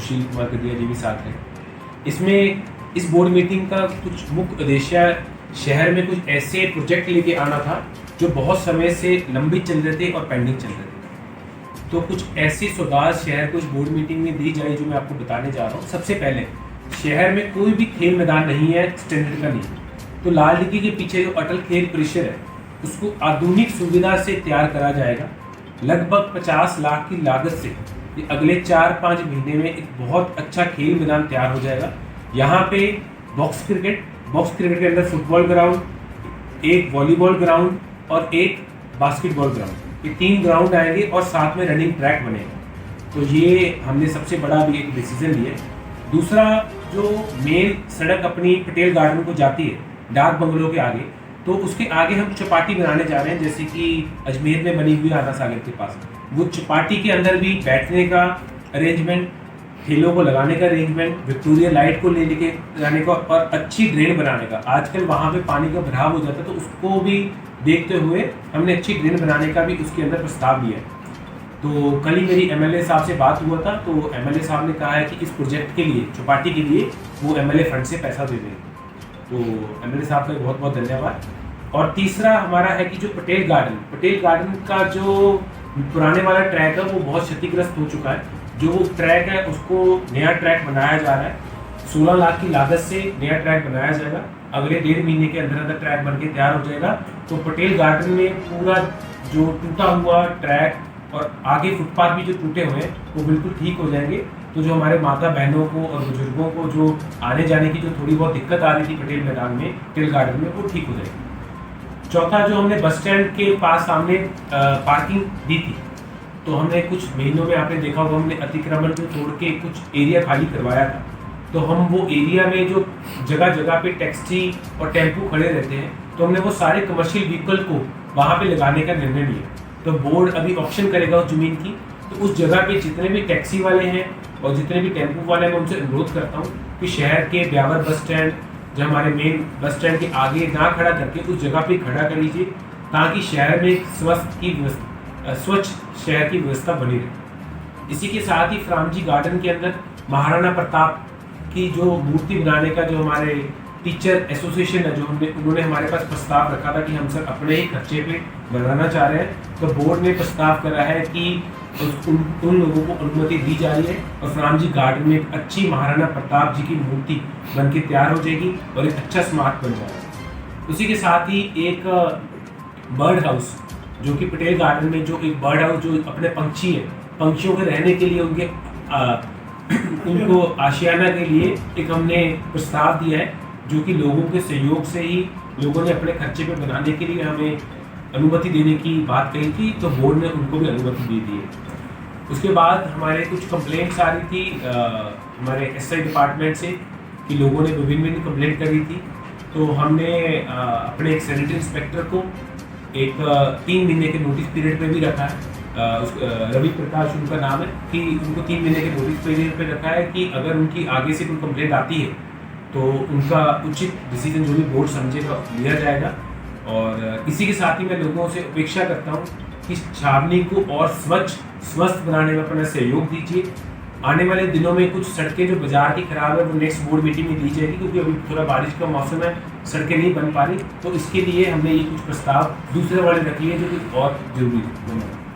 सुशील कुमार गदिया जी भी साथ हैं। इसमें इस बोर्ड मीटिंग का कुछ मुख्य उद्देश्य शहर में कुछ ऐसे प्रोजेक्ट लेके आना था जो बहुत समय से लंबित चल रहे थे और पेंडिंग चल रहे थे। तो कुछ ऐसी सौगात शहर को इस बोर्ड मीटिंग में दी जाए जो मैं आपको बताने जा रहा हूँ। सबसे पहले, शहर में कोई भी खेल मैदान नहीं है, स्टैंडर्ड का नहीं। तो लाल डिग्गी के पीछे जो अटल खेल परिसर है उसको आधुनिक सुविधा से तैयार करा जाएगा। लगभग 50 लाख की लागत से ये अगले 4-5 महीने में एक बहुत अच्छा खेल मैदान तैयार हो जाएगा। यहाँ पे बॉक्स क्रिकेट के अंदर फुटबॉल ग्राउंड, एक वॉलीबॉल ग्राउंड और एक बास्केटबॉल ग्राउंड, ये 3 ग्राउंड आएंगे और साथ में रनिंग ट्रैक बनेगा। तो ये हमने सबसे बड़ा भी एक डिसीजन लिया। दूसरा, जो मेन सड़क अपनी पटेल गार्डन को जाती है डाक बंगलों के आगे, तो उसके आगे हम चौपाटी बनाने जा रहे हैं, जैसे कि अजमेर में बनी हुई आधा सागर के पास। वो चौपाटी के अंदर भी बैठने का अरेंजमेंट, ठेलों को लगाने का अरेंजमेंट, विक्टोरिया लाइट को ले लेके जाने का और अच्छी ड्रेन बनाने का। आजकल वहाँ पे पानी का भराव हो जाता है, तो उसको भी देखते हुए हमने अच्छी ड्रेन बनाने का भी उसके अंदर प्रस्ताव दिया है। तो कल ही मेरी एमएलए साहब से बात हुआ था, तो एमएलए साहब ने कहा है कि इस प्रोजेक्ट के लिए, चौपाटी के लिए, वो एमएलए फंड से पैसा दे देंगे। तो एमएलए साहब का बहुत बहुत धन्यवाद। और तीसरा हमारा है कि जो पटेल गार्डन का जो पुराने वाला ट्रैक है वो बहुत क्षतिग्रस्त हो चुका है। जो वो ट्रैक है उसको नया ट्रैक बनाया जा रहा है। 16 लाख की लागत से नया ट्रैक बनाया जाएगा। अगले 1.5 महीने के अंदर अंदर ट्रैक बन के तैयार हो जाएगा। तो पटेल गार्डन में पूरा जो टूटा हुआ ट्रैक और आगे फुटपाथ भी जो टूटे हुए हैं वो बिल्कुल ठीक हो जाएंगे। तो जो हमारे माता बहनों को और बुजुर्गों को जो आने जाने की जो थोड़ी बहुत दिक्कत आ रही थी पटेल मैदान में, पटेल गार्डन में, वो ठीक हो जाएगी। चौथा, जो हमने बस स्टैंड के पास सामने पार्किंग दी थी, तो हमने कुछ महीनों में आपने देखा होगा हमने अतिक्रमण को तोड़ के कुछ एरिया खाली करवाया था। तो हम वो एरिया में जो जगह जगह पे टैक्सी और टेम्पू खड़े रहते हैं, तो हमने वो सारे कमर्शियल व्हीकल को वहाँ पे लगाने का निर्णय लिया। तो बोर्ड अभी ऑप्शन करेगा उस जमीन की। तो उस जगह पे जितने भी टैक्सी वाले हैं और जितने भी टेम्पू वाले हैं, मैं उनसे अनुरोध करता हूँ कि शहर के ब्यावर बस स्टैंड, जो हमारे मेन बस स्टैंड के आगे ना खड़ा करके उस जगह पे खड़ा कर लीजिए, ताकि शहर में स्वच्छ शहर की व्यवस्था बनी रहे। इसी के साथ ही फ्रामजी गार्डन के अंदर महाराणा प्रताप की जो मूर्ति बनाने का जो हमारे टीचर एसोसिएशन है, जो उन्होंने हमारे पास प्रस्ताव रखा था कि हम सब अपने ही खर्चे पे बनाना चाह रहे हैं। तो बोर्ड ने प्रस्ताव करा है कि उन लोगों को अनुमति दी जा रही है और फ्रामजी गार्डन में एक अच्छी महाराणा प्रताप जी की मूर्ति बन के तैयार हो जाएगी और एक अच्छा स्मारक बन जाएगा। उसी के साथ ही एक बर्ड हाउस, जो कि पटेल गार्डन में जो एक बर्ड हाउस, जो अपने पंछी है, पंछियों के रहने के लिए उनको आशियाना के लिए एक हमने प्रस्ताव दिया है, जो कि लोगों के सहयोग से ही लोगों ने अपने खर्चे पे बनाने के लिए हमें अनुमति देने की बात कही थी। तो बोर्ड ने उनको भी अनुमति दे दी है। उसके बाद हमारे कुछ कंप्लेंट्स आ रही थी हमारे एसआई डिपार्टमेंट से कि लोगों ने विभिन्न कंप्लेंट करी थी। तो हमने अपने एक सैनिटरी इंस्पेक्टर को एक 3 महीने के नोटिस पीरियड पे भी रखा है। रवि प्रकाश उनका नाम है, कि उनको 3 महीने के नोटिस पीरियड पे रखा है कि अगर उनकी आगे से कोई कंप्लेंट आती है तो उनका उचित डिसीजन जो भी बोर्ड समझेगा लिया जाएगा। और इसी के साथ ही मैं लोगों से अपेक्षा करता हूँ कि छावनी को और स्वस्थ बनाने में अपना सहयोग दीजिए। आने वाले दिनों में कुछ सड़कें जो बाजार की खराब है वो नेक्स्ट बोर्ड मीटिंग में दी जाएगी, क्योंकि अभी थोड़ा बारिश का मौसम है, सड़कें नहीं बन पा रही। तो इसके लिए हमने ये कुछ प्रस्ताव दूसरे वाले रख लिए जो कि और जरूरी है।